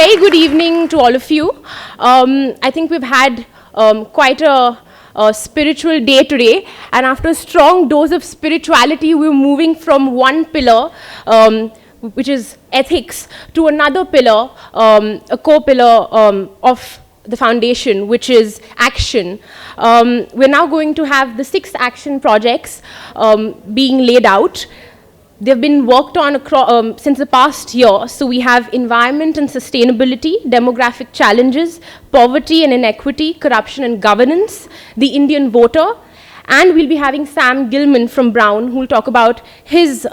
very good evening to all of you. I think we've had quite a spiritual day today, and after a strong dose of spirituality, we're moving from one pillar, which is ethics, to another pillar, a core pillar of the foundation, which is action. We're now going to have the 6 action projects being laid out. They've been worked on since the past year. So we have environment and sustainability, demographic challenges, poverty and inequity, corruption and governance, the Indian voter, and we'll be having Sam Gilman from Brown, who will talk about his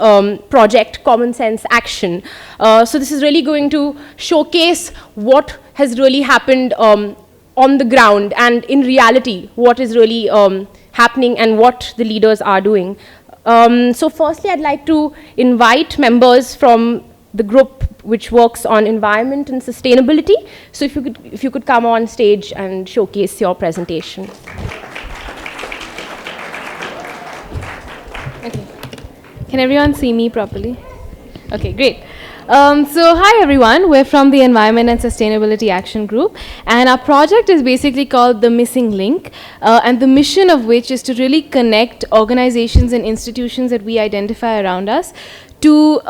project, Common Sense Action. So this is really going to showcase what has really happened on the ground, and in reality, what is really happening and what the leaders are doing. So firstly, I'd like to invite members from the group which works on environment and sustainability. So if you could come on stage and showcase your presentation. Okay. Can everyone see me properly? Okay, great. So hi everyone, we're from the Environment and Sustainability Action Group, and our project is basically called The Missing Link, and the mission of which is to really connect organizations and institutions that we identify around us to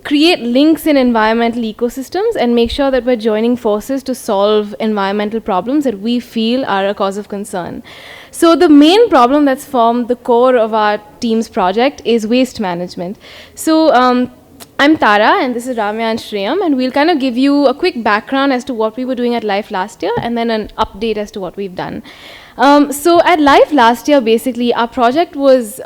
create links in environmental ecosystems and make sure that we're joining forces to solve environmental problems that we feel are a cause of concern. So the main problem that's formed the core of our team's project is waste management. So I'm Tara, and this is Ramya and Shreyam, and we'll kind of give you a quick background as to what we were doing at LIFE last year, and then an update as to what we've done. So at LIFE last year, basically, our project was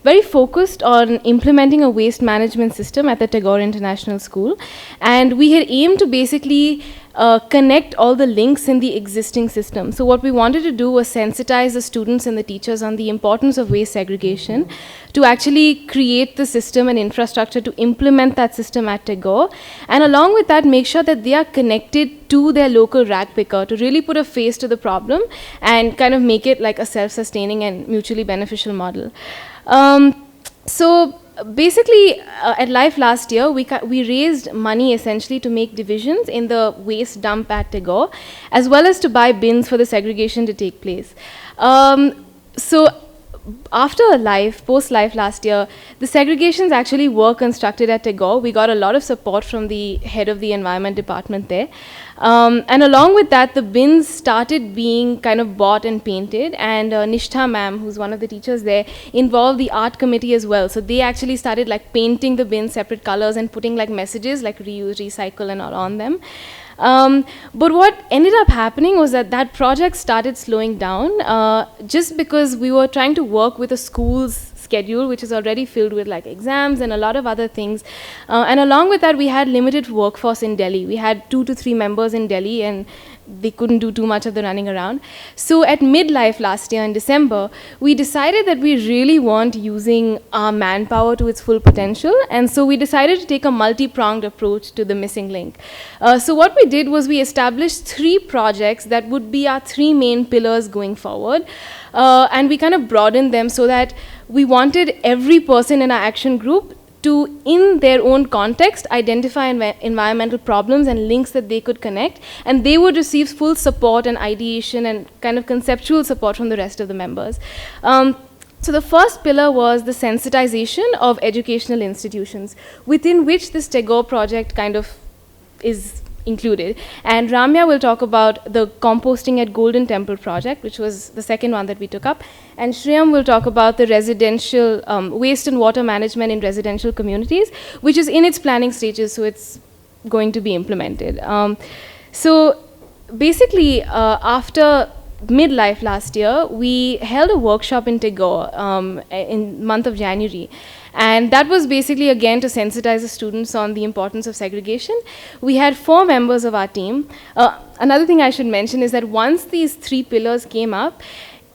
very focused on implementing a waste management system at the Tagore International School, and we had aimed to basically connect all the links in the existing system. So what we wanted to do was sensitize the students and the teachers on the importance of waste segregation, to actually create the system and infrastructure to implement that system at Tagore, and along with that, make sure that they are connected to their local rag picker to really put a face to the problem and kind of make it like a self-sustaining and mutually beneficial model. So basically, at LIFE last year, we raised money essentially to make divisions in the waste dump at Tagore, as well as to buy bins for the segregation to take place. So after LIFE, post-LIFE last year, the segregations actually were constructed at Tagore. We got a lot of support from the head of the environment department there. And along with that, the bins started being kind of bought and painted, and Nishtha ma'am, who's one of the teachers there, involved the art committee as well. So they actually started like painting the bins separate colors and putting like messages like reuse, recycle and all on them. But what ended up happening was that project started slowing down just because we were trying to work with a school's schedule, which is already filled with like exams and a lot of other things. And along with that, we had limited workforce in Delhi. We had 2 to 3 members in Delhi, and they couldn't do too much of the running around. So at midlife last year in December, we decided that we really weren't using our manpower to its full potential, and so we decided to take a multi-pronged approach to the missing link. So what we did was we established 3 projects that would be our 3 main pillars going forward, and we kind of broadened them so that we wanted every person in our action group to, in their own context, identify environmental problems and links that they could connect, and they would receive full support and ideation and kind of conceptual support from the rest of the members. So the first pillar was the sensitization of educational institutions, within which this Tagore project kind of is included. And Ramya will talk about the Composting at Golden Temple project, which was the second one that we took up. And Shreyam will talk about the residential waste and water management in residential communities, which is in its planning stages, so it's going to be implemented. So basically, after midlife last year, we held a workshop in Tagore in month of January. And that was basically, again, to sensitize the students on the importance of segregation. We had 4 members of our team. Another thing I should mention is that once these 3 pillars came up,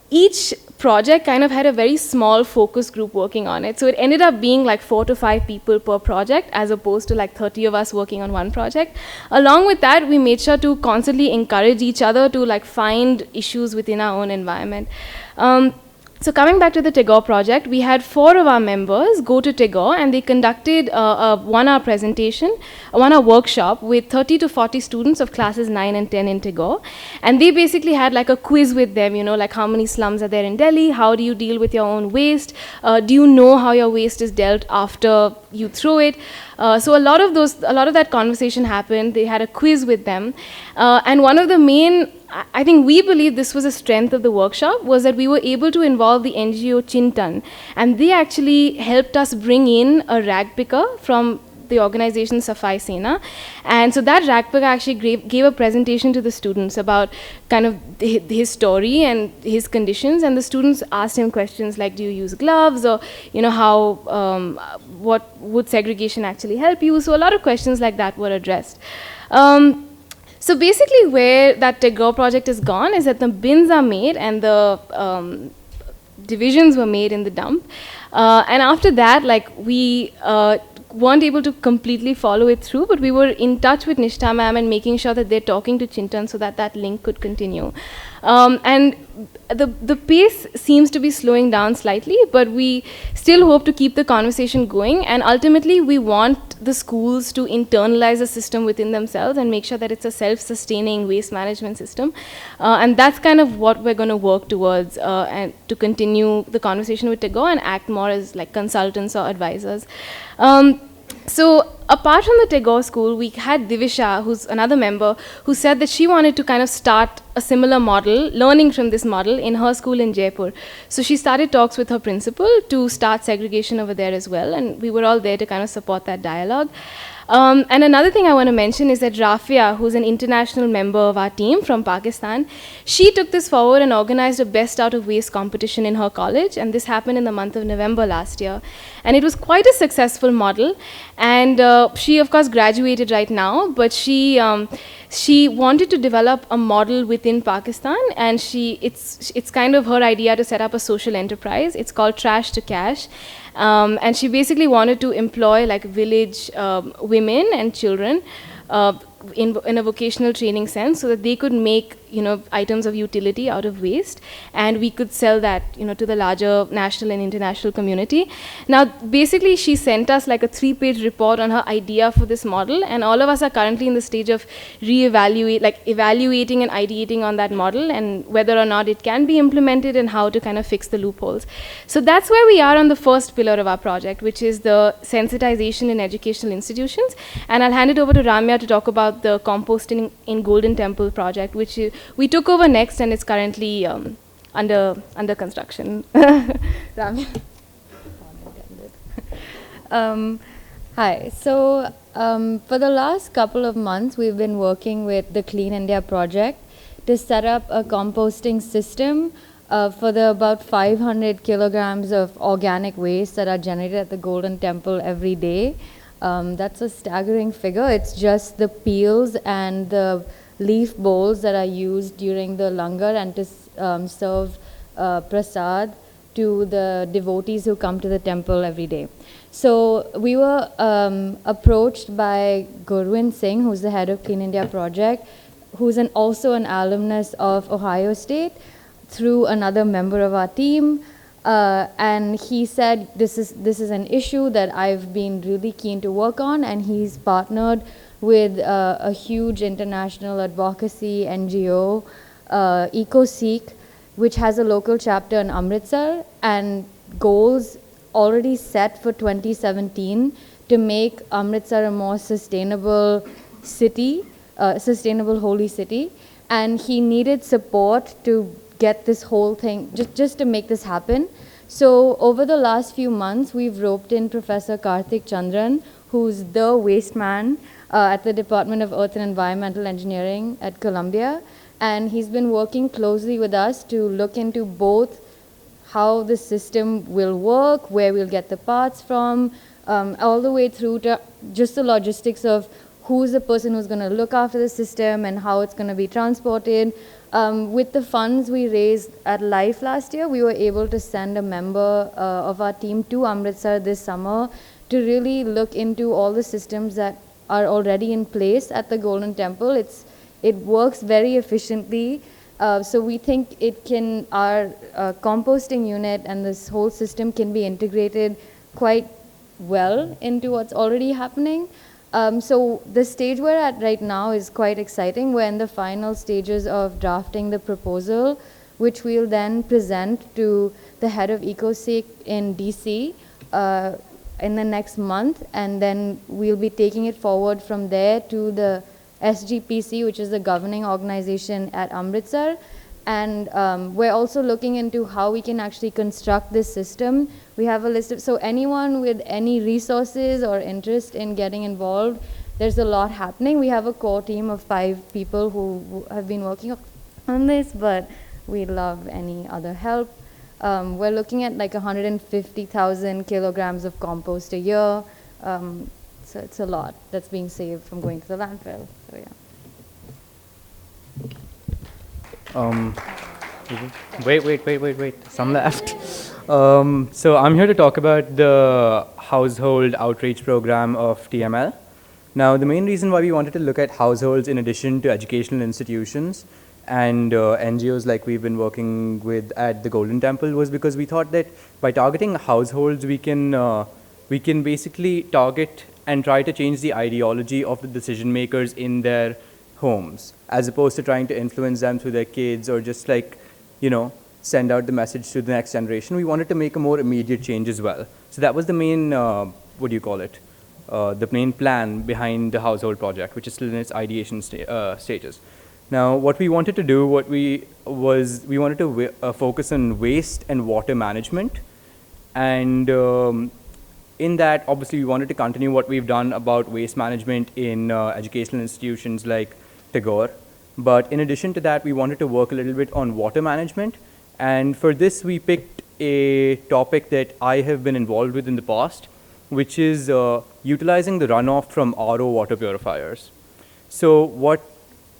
each project kind of had a very small focus group working on it. So it ended up being like 4 to 5 people per project, as opposed to like 30 of us working on one project. Along with that, we made sure to constantly encourage each other to like find issues within our own environment. So coming back to the tagore project, we had 4 of our members go to tagore, and they conducted a 1-hour presentation, a 1-hour workshop with 30 to 40 students of classes 9 and 10 in tagore. And they basically had like a quiz with them, you know, like how many slums are there in Delhi, how do you deal with your own waste, do you know how your waste is dealt after you throw it. So a lot of that conversation happened. They had a quiz with them. And one of the main, I think we believe this was a strength of the workshop, was that we were able to involve the NGO Chintan. And they actually helped us bring in a rag picker from the organization Safai Sena. And so that rag picker actually gave a presentation to the students about kind of his story and his conditions. And the students asked him questions like, do you use gloves? Or, you know, what would segregation actually help you? So a lot of questions like that were addressed. So basically where that tagore project is gone is that the bins are made and the divisions were made in the dump. And after that, like, we weren't able to completely follow it through, but we were in touch with Nishtha ma'am and making sure that they're talking to Chintan so that that link could continue. And the pace seems to be slowing down slightly, but we still hope to keep the conversation going, and ultimately we want the schools to internalize the system within themselves and make sure that it's a self-sustaining waste management system. And that's kind of what we're going to work towards, and to continue the conversation with tagore and act more as like consultants or advisors. So apart from the tagore school, we had Divisha, who's another member, who said that she wanted to kind of start a similar model, learning from this model in her school in Jaipur. So she started talks with her principal to start segregation over there as well, and we were all there to kind of support that dialogue. And another thing I want to mention is that Rafia, who's an international member of our team from Pakistan, she took this forward and organized a best out of waste competition in her college, and this happened in the month of November last year. And it was quite a successful model, and she of course graduated right now, but she wanted to develop a model within Pakistan, and it's kind of her idea to set up a social enterprise. It's called Trash to Cash. And she basically wanted to employ like village women and children in a vocational training sense, so that they could make, you know, items of utility out of waste, and we could sell that, you know, to the larger national and international community. Now, basically, she sent us like a 3-page report on her idea for this model, and all of us are currently in the stage of evaluating and ideating on that model and whether or not it can be implemented and how to kind of fix the loopholes. So that's where we are on the first pillar of our project, which is the sensitization in educational institutions. And I'll hand it over to Ramya to talk about the composting in Golden Temple project, which we took over next, and it's currently under construction. Ramya. Hi. So for the last couple of months, we've been working with the Clean India project to set up a composting system for the about 500 kilograms of organic waste that are generated at the Golden Temple every day. That's a staggering figure. It's just the peels and the leaf bowls that are used during the langar and to serve prasad to the devotees who come to the temple every day. So we were approached by Gurwind Singh, who's the head of Clean India project, who's also an alumnus of Ohio State, through another member of our team. And he said, this is an issue that I've been really keen to work on, and he's partnered with a huge international advocacy NGO, EcoSeek, which has a local chapter in Amritsar, and goals already set for 2017 to make Amritsar a more sustainable city, sustainable holy city. And he needed support to get this whole thing, just to make this happen. So over the last few months, we've roped in Professor Karthik Chandran, who's the waste man at the Department of Earth and Environmental Engineering at Columbia. And he's been working closely with us to look into both how the system will work, where we'll get the parts from, all the way through to just the logistics of who's the person who's going to look after the system and how it's going to be transported. With the funds we raised at LIFE last year, we were able to send a member of our team to Amritsar this summer to really look into all the systems that are already in place at the Golden Temple. It works very efficiently. So we think our composting unit and this whole system can be integrated quite well into what's already happening. So the stage we're at right now is quite exciting. We're in the final stages of drafting the proposal, which we'll then present to the head of EcoSec in DC in the next month, and then we'll be taking it forward from there to the SGPC, which is the governing organization at Amritsar. And we're also looking into how we can actually construct this system. We have a list of, so anyone with any resources or interest in getting involved, there's a lot happening. We have a core team of 5 people who have been working on this, but we love any other help. We're looking at like 150,000 kilograms of compost a year. So it's a lot that's being saved from going to the landfill. So yeah. Wait. Some left. So I'm here to talk about the household outreach program of TML. Now, the main reason why we wanted to look at households in addition to educational institutions and NGOs like we've been working with at the Golden Temple was because we thought that by targeting households, we can basically target and try to change the ideology of the decision makers in their homes, as opposed to trying to influence them through their kids or just like, send out the message to the next generation. We wanted to make a more immediate change as well. So that was the main, the main plan behind the household project, which is still in its ideation stages. Now, what we wanted to do, we wanted to focus on waste and water management. And in that, obviously, we wanted to continue what we've done about waste management in educational institutions like Tagore. But in addition to that, we wanted to work a little bit on water management. And for this, we picked a topic that I have been involved with in the past, which is utilizing the runoff from RO water purifiers. So what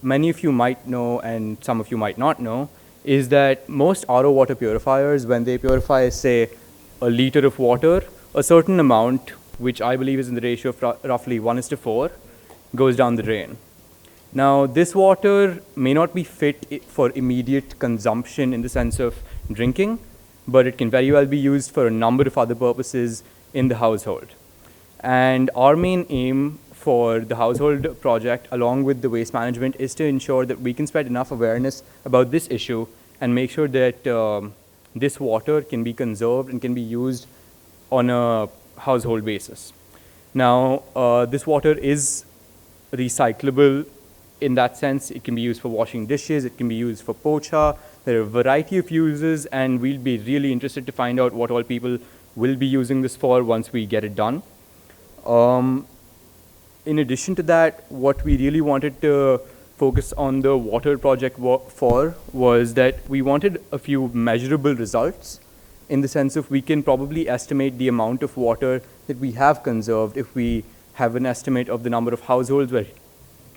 many of you might know and some of you might not know is that most RO water purifiers, when they purify, say, a liter of water, a certain amount, which I believe is in the ratio of roughly 1:4, goes down the drain. Now, this water may not be fit for immediate consumption in the sense of drinking, but it can very well be used for a number of other purposes in the household. And our main aim for the household project, along with the waste management, is to ensure that we can spread enough awareness about this issue and make sure that this water can be conserved and can be used on a household basis. Now, this water is recyclable in that sense. It can be used for washing dishes, it can be used for pocha. There are a variety of uses, and we'll be really interested to find out what all people will be using this for once we get it done. In addition to that, what we really wanted to focus on the water project for was that we wanted a few measurable results, in the sense of we can probably estimate the amount of water that we have conserved if we have an estimate of the number of households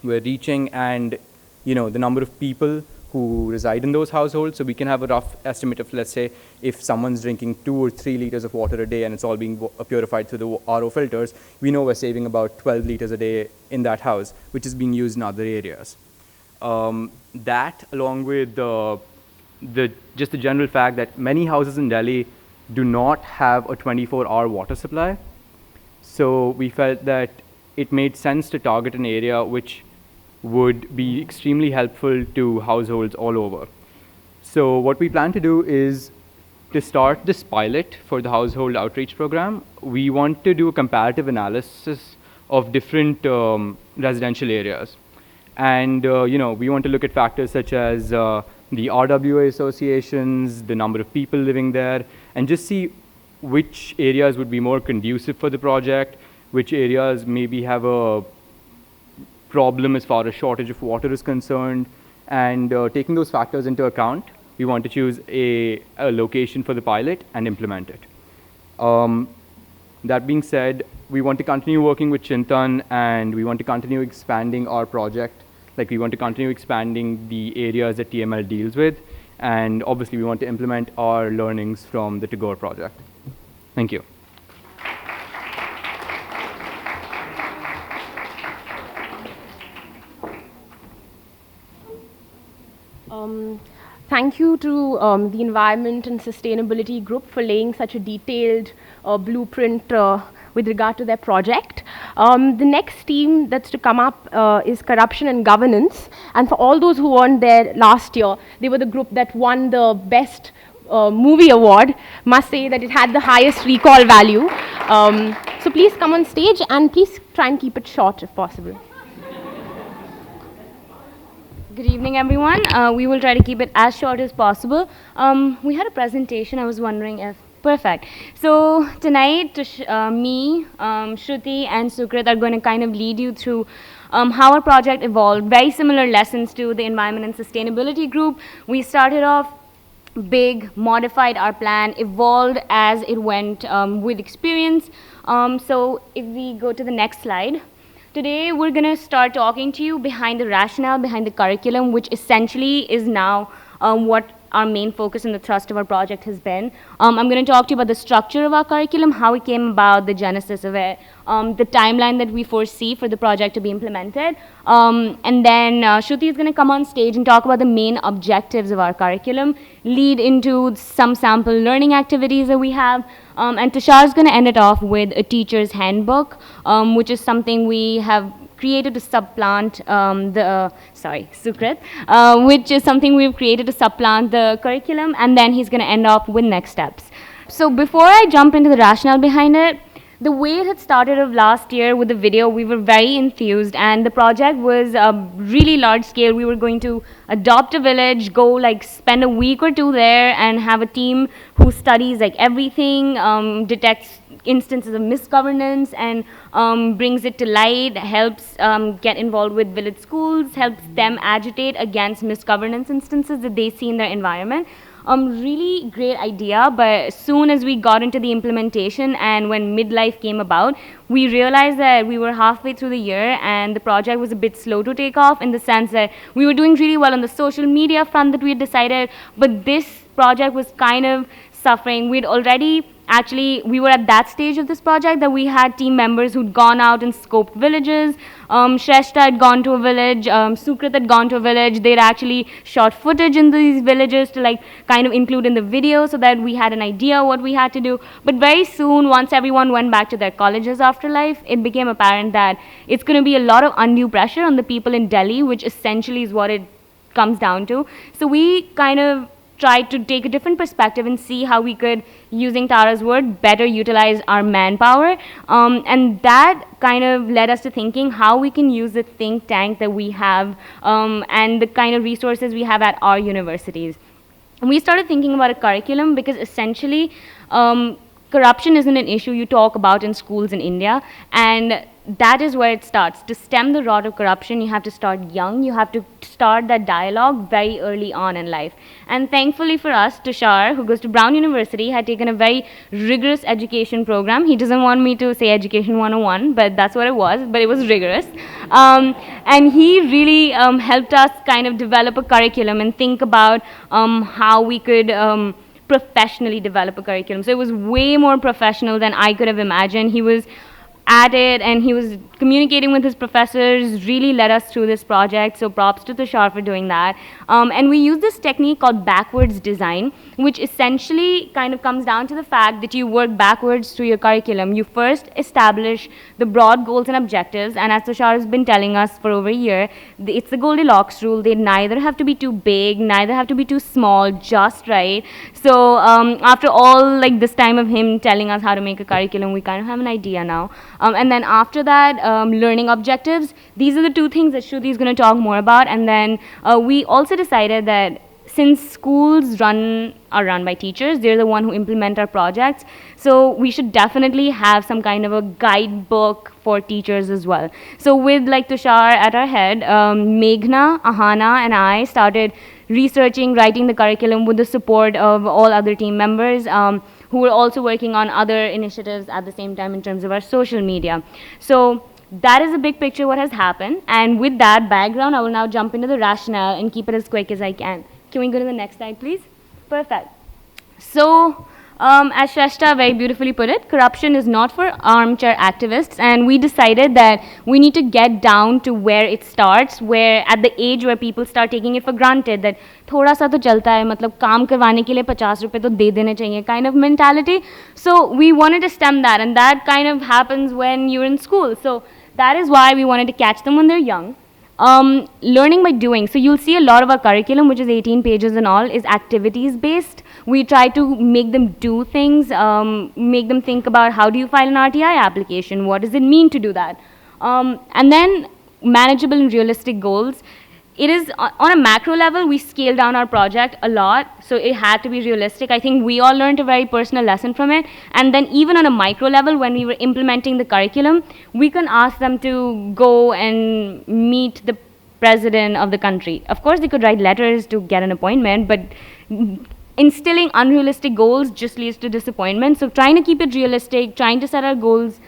we're reaching and the number of people who reside in those households. So we can have a rough estimate of, let's say, if someone's drinking 2 or 3 liters of water a day and it's all being purified through the RO filters, we know we're saving about 12 liters a day in that house, which is being used in other areas. That, along with just the general fact that many houses in Delhi do not have a 24-hour water supply. So we felt that it made sense to target an area which would be extremely helpful to households all over. So what we plan to do is to start this pilot for the household outreach program. We want to do a comparative analysis of different residential areas. And we want to look at factors such as the RWA associations, the number of people living there, and just see which areas would be more conducive for the project, which areas maybe have a problem as far as shortage of water is concerned. And taking those factors into account, we want to choose a location for the pilot and implement it. That being said, we want to continue working with Chintan, and we want to continue expanding our project. Like, we want to continue expanding the areas that TML deals with. And obviously, we want to implement our learnings from the Tagore project. Thank you. Thank you to the Environment and Sustainability Group for laying such a detailed blueprint with regard to their project. The next team that's to come up is Corruption and Governance. And for all those who weren't there last year, they were the group that won the Best Movie Award. Must say that it had the highest recall value. So please come on stage and please try and keep it short if possible. Good evening, everyone. We will try to keep it as short as possible. We had a presentation. I was wondering if... Perfect. So tonight, me, Shruti, and Sukrit are going to kind of lead you through how our project evolved. Very similar lessons to the Environment and Sustainability Group. We started off big, modified our plan, evolved as it went with experience. So if we go to the next slide. Today, we're going to start talking to you behind the rationale, behind the curriculum, which essentially is now what our main focus and the thrust of our project has been. I'm going to talk to you about the structure of our curriculum, how it came about, the genesis of it, the timeline that we foresee for the project to be implemented. And then Shruti is going to come on stage and talk about the main objectives of our curriculum, lead into some sample learning activities that we have. And Tushar is going to end it off with a teacher's handbook, which is something we have created to supplant Sukrit, which is something we've created to supplant the curriculum, and then he's going to end off with next steps. So before I jump into the rationale behind it, the way it had started of last year with the video, we were very enthused, and the project was really large scale. We were going to adopt a village, go like spend a week or two there, and have a team who studies like everything, detects instances of misgovernance, and brings it to light, helps get involved with village schools, helps them agitate against misgovernance instances that they see in their environment. Really great idea, but as soon as we got into the implementation and when midlife came about, we realized that we were halfway through the year and the project was a bit slow to take off, in the sense that we were doing really well on the social media front that we had decided, but this project was kind of suffering. We'd already we were at that stage of this project that we had team members who'd gone out and scoped villages. Shrestha had gone to a village, Sukrit had gone to a village. They'd actually shot footage in these villages to like kind of include in the video so that we had an idea what we had to do. But very soon, once everyone went back to their colleges after life, it became apparent that it's going to be a lot of undue pressure on the people in Delhi, which essentially is what it comes down to. So we kind of tried to take a different perspective and see how we could, using Tara's word, better utilize our manpower. And that kind of led us to thinking how we can use the think tank that we have and the kind of resources we have at our universities. And we started thinking about a curriculum because essentially corruption isn't an issue you talk about in schools in India, and that is where it starts. To stem the rot of corruption, you have to start young. You have to start that dialogue very early on in life. And thankfully for us, Tushar, who goes to Brown University, had taken a very rigorous education program. He doesn't want me to say Education 101, but that's what it was, but it was rigorous. And he really helped us kind of develop a curriculum and think about how we could professionally develop a curriculum. So it was way more professional than I could have imagined. He was at it and he was communicating with his professors, really led us through this project, so props to Tushar for doing that. And we use this technique called backwards design, which essentially kind of comes down to the fact that you work backwards through your curriculum. You first establish the broad goals and objectives, and as Tushar has been telling us for over a year, it's the Goldilocks rule. They neither have to be too big, neither have to be too small, just right. So after all like this time of him telling us how to make a curriculum, we kind of have an idea now. And then after that, learning objectives. These are the two things that Shruti is going to talk more about. And then we also decided that since schools are run by teachers, they're the one who implement our projects, so we should definitely have some kind of a guidebook for teachers as well. So with like Tushar at our head, Meghna, Ahana, and I started researching, writing the curriculum with the support of all other team members who were also working on other initiatives at the same time in terms of our social media. So that is a big picture what has happened. And with that background, I will now jump into the rationale and keep it as quick as I can. Can we go to the next slide, please? Perfect. So As Shrestha very beautifully put it, corruption is not for armchair activists, and we decided that we need to get down to where it starts, where at the age where people start taking it for granted that थोड़ा सा तो चलता है, मतलब काम करवाने के लिए 50 रुपए तो दे देने चाहिए kind of mentality. So we wanted to stem that, and that kind of happens when you're in school. So that is why we wanted to catch them when they're young. Learning by doing. So you'll see a lot of our curriculum, which is 18 pages and all, is activities based. We try to make them do things, make them think about how do you file an RTI application, what does it mean to do that. And then manageable and realistic goals. It is on a macro level, we scale down our project a lot, so it had to be realistic. I think we all learned a very personal lesson from it. And then even on a micro level, when we were implementing the curriculum, we can ask them to go and meet the president of the country. Of course, they could write letters to get an appointment, but instilling unrealistic goals just leads to disappointment. So trying to keep it realistic, trying to set our goals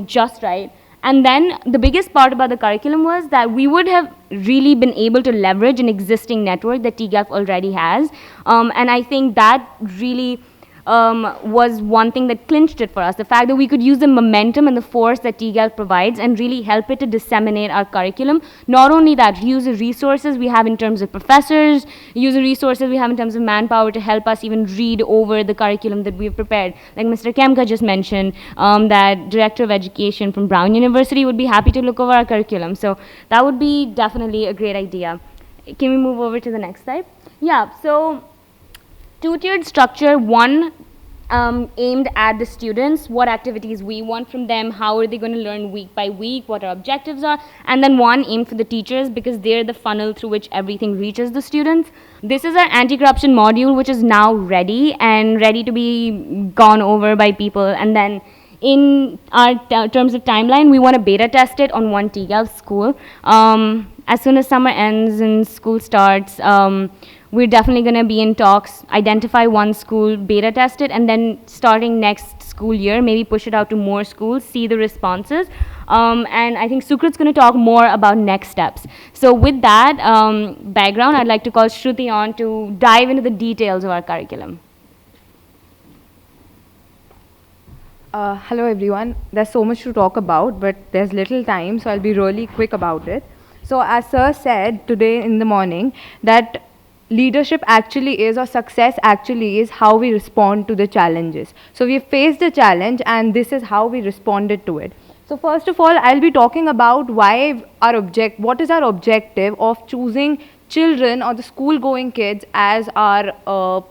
just right. And then the biggest part about the curriculum was that we would have really been able to leverage an existing network that tGELF already has. And I think that really was one thing that clinched it for us. The fact that we could use the momentum and the force that tGELF provides and really help it to disseminate our curriculum. Not only that, use the resources we have in terms of professors, use the resources we have in terms of manpower to help us even read over the curriculum that we've prepared. Like Mr. Kemka just mentioned, that Director of Education from Brown University would be happy to look over our curriculum. So that would be definitely a great idea. Can we move over to the next slide? Yeah, so two-tiered structure, one aimed at the students, what activities we want from them, how are they going to learn week by week, what our objectives are, and then one aimed for the teachers because they're the funnel through which everything reaches the students. This is our anti-corruption module, which is now ready and ready to be gone over by people. And then in our terms of timeline, we want to beta test it on one tGELF school. As soon as summer ends and school starts, we're definitely going to be in talks, identify one school, beta test it, and then starting next school year, maybe push it out to more schools, see the responses. And I think Sukrit's going to talk more about next steps. So with that background, I'd like to call Shruti on to dive into the details of our curriculum. Hello everyone. There's so much to talk about, but there's little time, so I'll be really quick about it. So as Sir said today in the morning, that leadership actually is, or success actually is, how we respond to the challenges. So we faced a challenge and this is how we responded to it. So first of all, I'll be talking about what is our objective of choosing children or the school-going kids as our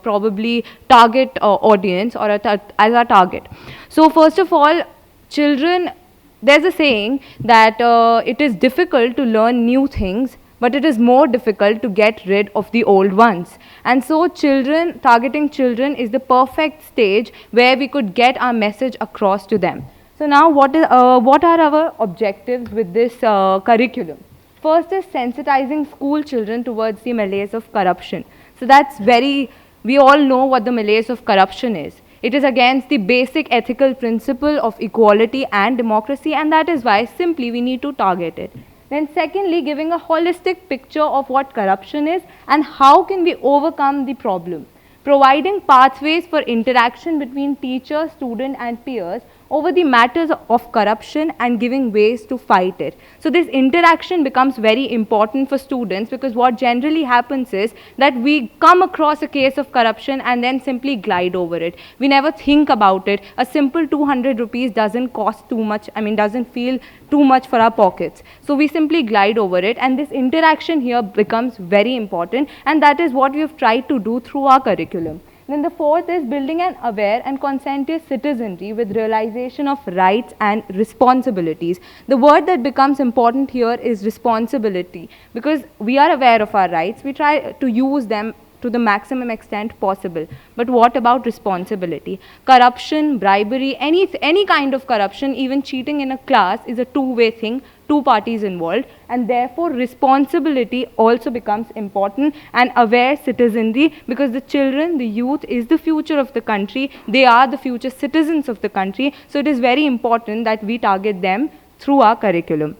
probably target audience or as our target. So first of all, children, there's a saying that it is difficult to learn new things, but it is more difficult to get rid of the old ones. And so targeting children is the perfect stage where we could get our message across to them. So now what are our objectives with this curriculum? First is sensitizing school children towards the malaise of corruption. So that's we all know what the malaise of corruption is. It is against the basic ethical principle of equality and democracy, and that is why simply we need to target it. Then secondly, giving a holistic picture of what corruption is and how can we overcome the problem. Providing pathways for interaction between teacher, student and peers over the matters of corruption and giving ways to fight it. So this interaction becomes very important for students because what generally happens is that we come across a case of corruption and then simply glide over it. We never think about it. A simple 200 rupees doesn't cost too much, doesn't feel too much for our pockets. So we simply glide over it, and this interaction here becomes very important, and that is what we have tried to do through our curriculum. Then the fourth is building an aware and conscientious citizenry with realization of rights and responsibilities. The word that becomes important here is responsibility, because we are aware of our rights, we try to use them to the maximum extent possible. But what about responsibility? Corruption, bribery, any kind of corruption, even cheating in a class is a two-way thing, two parties involved, and therefore responsibility also becomes important, and aware citizenry, because the children, the youth is the future of the country, they are the future citizens of the country, so it is very important that we target them through our curriculum.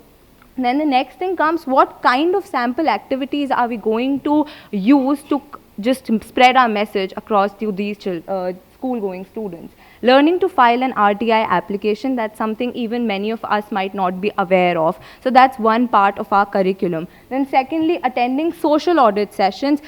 Then the next thing comes, what kind of sample activities are we going to use to just spread our message across to these school-going students. Learning to file an RTI application, that's something even many of us might not be aware of. So that's one part of our curriculum. Then secondly, attending social audit sessions.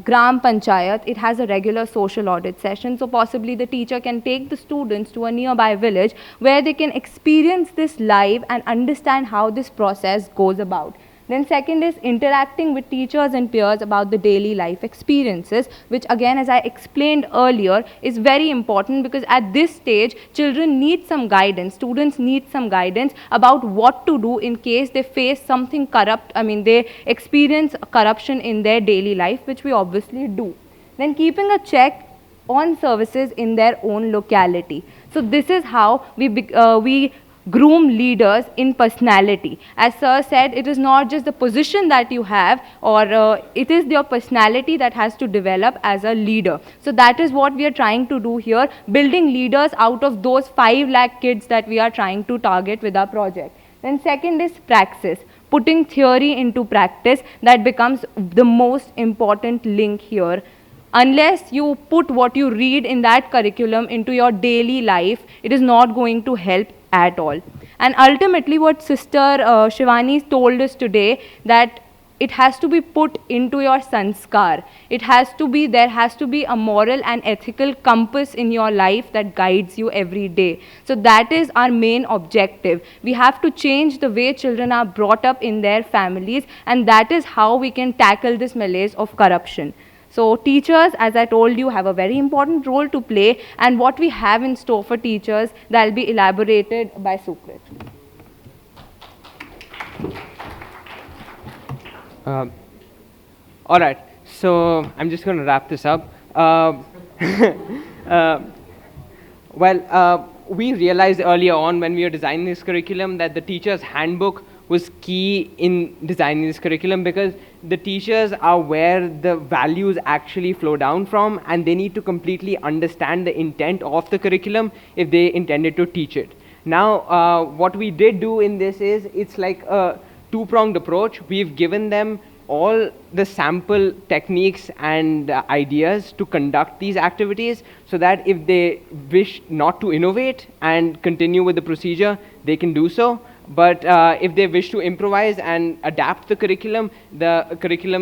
Gram Panchayat, it has a regular social audit session, so possibly the teacher can take the students to a nearby village where they can experience this live and understand how this process goes about. Then second is interacting with teachers and peers about the daily life experiences, which again, as I explained earlier, is very important because at this stage, children need some guidance, students need some guidance about what to do in case they face something corrupt, they experience corruption in their daily life, which we obviously do. Then keeping a check on services in their own locality. So this is how we groom leaders in personality. As sir said, it is not just the position that you have, or it is your personality that has to develop as a leader. So that is what we are trying to do here, building leaders out of those 5 lakh kids that we are trying to target with our project. Then second is praxis, putting theory into practice. That becomes the most important link here. Unless you put what you read in that curriculum into your daily life, it is not going to help at all. And ultimately what Sister Shivani told us today, that it has to be put into your sanskar. There has to be a moral and ethical compass in your life that guides you every day. So that is our main objective. We have to change the way children are brought up in their families, and that is how we can tackle this malaise of corruption. So teachers, as I told you, have a very important role to play, and what we have in store for teachers, that will be elaborated by Sukrit. All right, so I'm just going to wrap this up. We realized earlier on when we were designing this curriculum that the teacher's handbook was key in designing this curriculum, because the teachers are where the values actually flow down from, and they need to completely understand the intent of the curriculum if they intended to teach it. Now, what we did do in this is, it's like a two-pronged approach. We've given them all the sample techniques and ideas to conduct these activities, so that if they wish not to innovate and continue with the procedure, they can do so. But if they wish to improvise and adapt the curriculum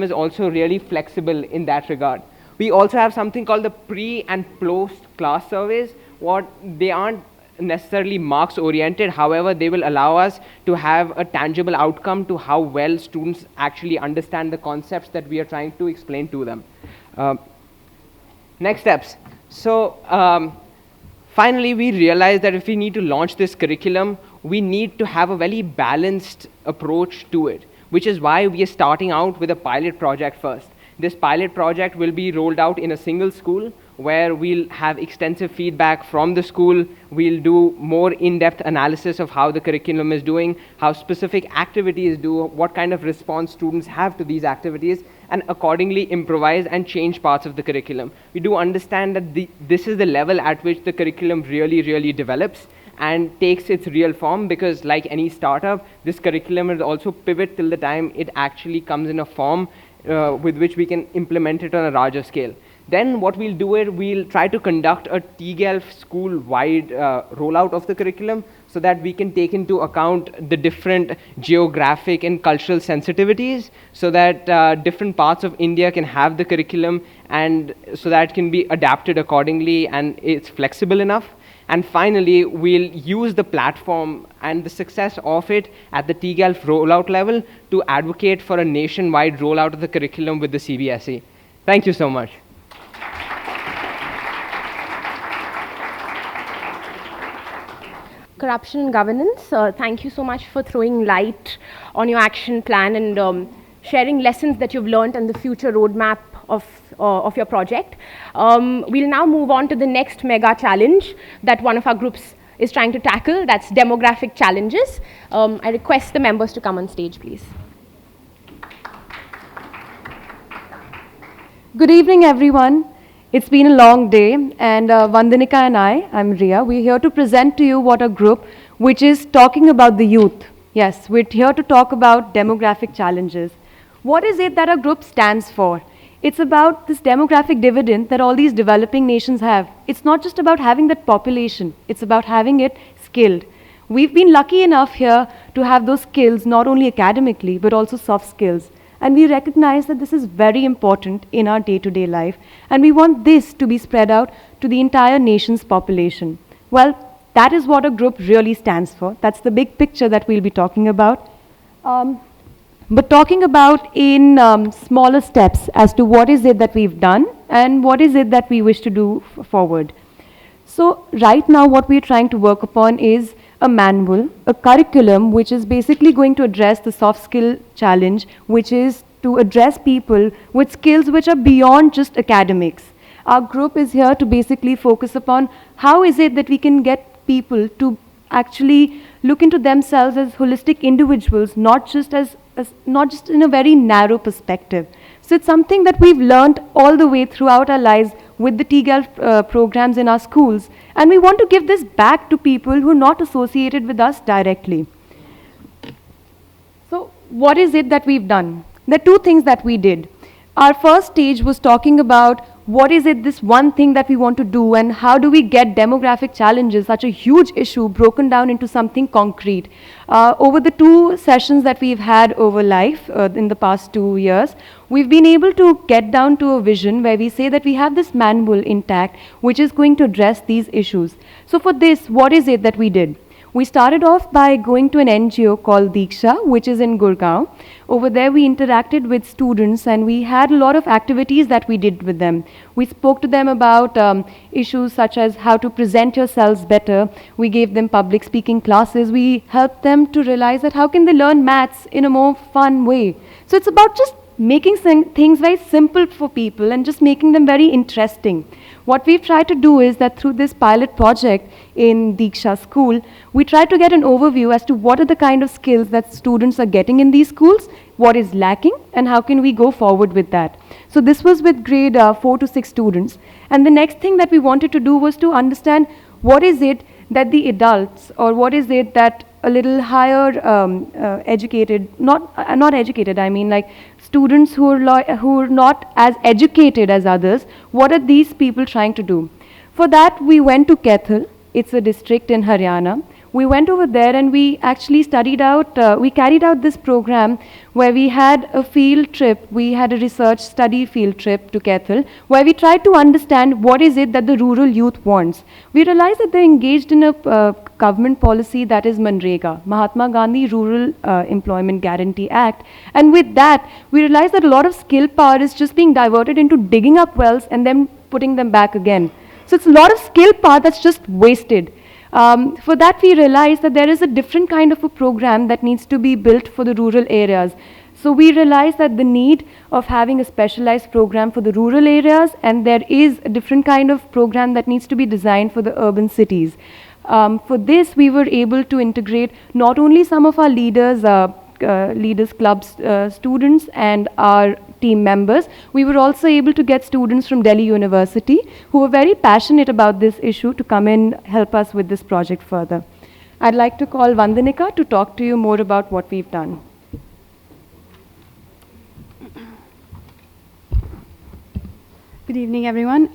is also really flexible in that regard. We also have something called the pre and post class surveys. They aren't necessarily marks oriented, however they will allow us to have a tangible outcome to how well students actually understand the concepts that we are trying to explain to them. Next steps. So finally we realized that if we need to launch this curriculum, we need to have a very balanced approach to it, which is why we are starting out with a pilot project first. This pilot project will be rolled out in a single school, where we'll have extensive feedback from the school. We'll do more in-depth analysis of how the curriculum is doing, how specific activities do, what kind of response students have to these activities, and accordingly improvise and change parts of the curriculum. We do understand that this is the level at which the curriculum really develops and takes its real form, because like any startup, this curriculum will also pivot till the time it actually comes in a form with which we can implement it on a larger scale. Then what we'll do is we'll try to conduct a tGELF school-wide rollout of the curriculum, so that we can take into account the different geographic and cultural sensitivities, so that different parts of India can have the curriculum, and so that it can be adapted accordingly and it's flexible enough. And finally, we'll use the platform and the success of it at the tGELF rollout level to advocate for a nationwide rollout of the curriculum with the CBSE. Thank you so much. Corruption and governance, thank you so much for throwing light on your action plan and sharing lessons that you've learned and the future roadmap of your project. We'll now move on to the next mega challenge that one of our groups is trying to tackle, that's demographic challenges. I request the members to come on stage, please. Good evening, everyone. It's been a long day, and Vandanika and I'm Ria, we're here to present to you what a group which is talking about the youth. Yes, we're here to talk about demographic challenges. What is it that a group stands for? It's about this demographic dividend that all these developing nations have. It's not just about having that population, it's about having it skilled. We've been lucky enough here to have those skills not only academically but also soft skills. And we recognize that this is very important in our day-to-day life, and we want this to be spread out to the entire nation's population. Well, that is what a group really stands for. That's the big picture that we'll be talking about. But talking about in smaller steps as to what is it that we've done and what is it that we wish to do forward. So right now what we're trying to work upon is a manual, a curriculum which is basically going to address the soft skill challenge, which is to address people with skills which are beyond just academics. Our group is here to basically focus upon how is it that we can get people to actually look into themselves as holistic individuals, not just in a very narrow perspective. So it's something that we've learned all the way throughout our lives with the tGELF programs in our schools, and we want to give this back to people who are not associated with us directly. So what is it that we've done? There are two things that we did. Our first stage was talking about what is it, this one thing that we want to do, and how do we get demographic challenges, such a huge issue, broken down into something concrete. Over the 2 sessions that we've had over LIFE in the past 2 years, we've been able to get down to a vision where we say that we have this manual intact, which is going to address these issues. So for this, what is it that we did? We started off by going to an NGO called Diksha, which is in Gurgaon. Over there we interacted with students and we had a lot of activities that we did with them. We spoke to them about issues such as how to present yourselves better. We gave them public speaking classes. We helped them to realize that how can they learn maths in a more fun way. So it's about just making things very simple for people and just making them very interesting. What we've tried to do is that through this pilot project in Diksha school, we try to get an overview as to what are the kind of skills that students are getting in these schools, what is lacking, and how can we go forward with that. So this was with grade 4 to 6 students. And the next thing that we wanted to do was to understand what is it that the adults, or what is it that a little higher educated, not educated, I mean like students who are not as educated as others, what are these people trying to do? For that, we went to Kaithal. It's a district in Haryana. We went over there and we actually studied out, we carried out this program where we had a field trip, we had a research study field trip to Kaithal, where we tried to understand what is it that the rural youth wants. We realized that they're engaged in a government policy that is Manrega, Mahatma Gandhi Rural Employment Guarantee Act. And with that, we realized that a lot of skill power is just being diverted into digging up wells and then putting them back again. So it's a lot of skill power that's just wasted. For that, we realized that there is a different kind of a program that needs to be built for the rural areas. So we realized that the need of having a specialized program for the rural areas, and there is a different kind of program that needs to be designed for the urban cities. For this, we were able to integrate not only some of our leaders clubs students and our team members, we were also able to get students from Delhi University who were very passionate about this issue to come and help us with this project further. I'd like to call Vandanika to talk to you more about what we've done. Good evening, everyone.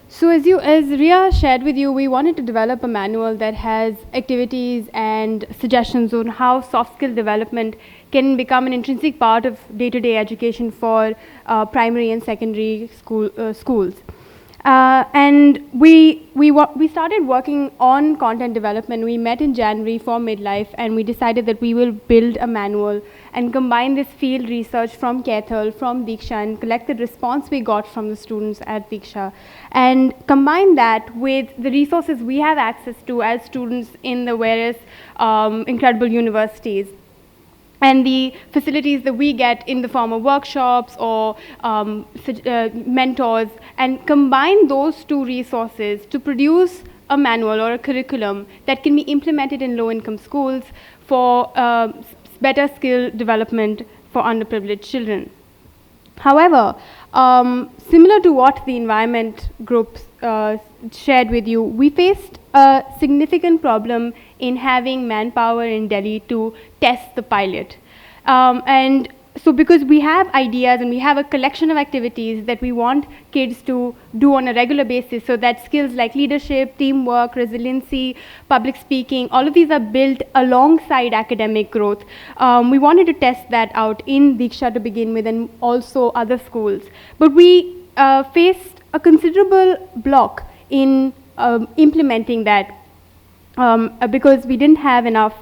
So as Ria shared with you, we wanted to develop a manual that has activities and suggestions on how soft skill development can become an intrinsic part of day-to-day education for primary and secondary schools. And we started working on content development. We met in January for midlife, and we decided that we will build a manual and combine this field research from Kaithal, from Diksha, and collect the response we got from the students at Diksha, and combine that with the resources we have access to as students in the various incredible universities, and the facilities that we get in the form of workshops or mentors, and combine those two resources to produce a manual or a curriculum that can be implemented in low-income schools for better skill development for underprivileged children. However, similar to what the environment group shared with you, we faced a significant problem in having manpower in Delhi to test the pilot. And so because we have ideas and we have a collection of activities that we want kids to do on a regular basis, so that skills like leadership, teamwork, resiliency, public speaking, all of these are built alongside academic growth. We wanted to test that out in Diksha to begin with, and also other schools. But we faced a considerable block in implementing that because we didn't have enough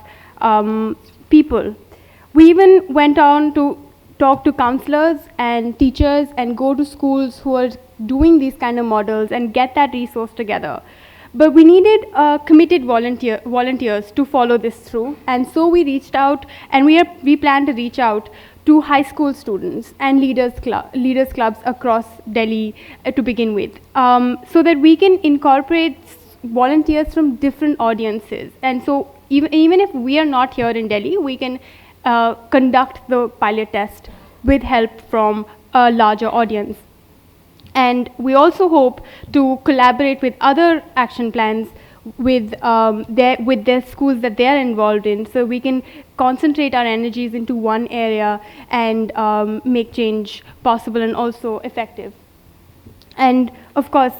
people. We even went on to talk to counselors and teachers and go to schools who are doing these kind of models and get that resource together. But we needed committed volunteers to follow this through. And so we reached out, and we plan to reach out to high school students and leaders clubs across Delhi to begin with, so that we can incorporate volunteers from different audiences. And so even if we are not here in Delhi, we can conduct the pilot test with help from a larger audience. And we also hope to collaborate with other action plans with their schools that they are involved in, so we can concentrate our energies into one area and make change possible and also effective. And of course,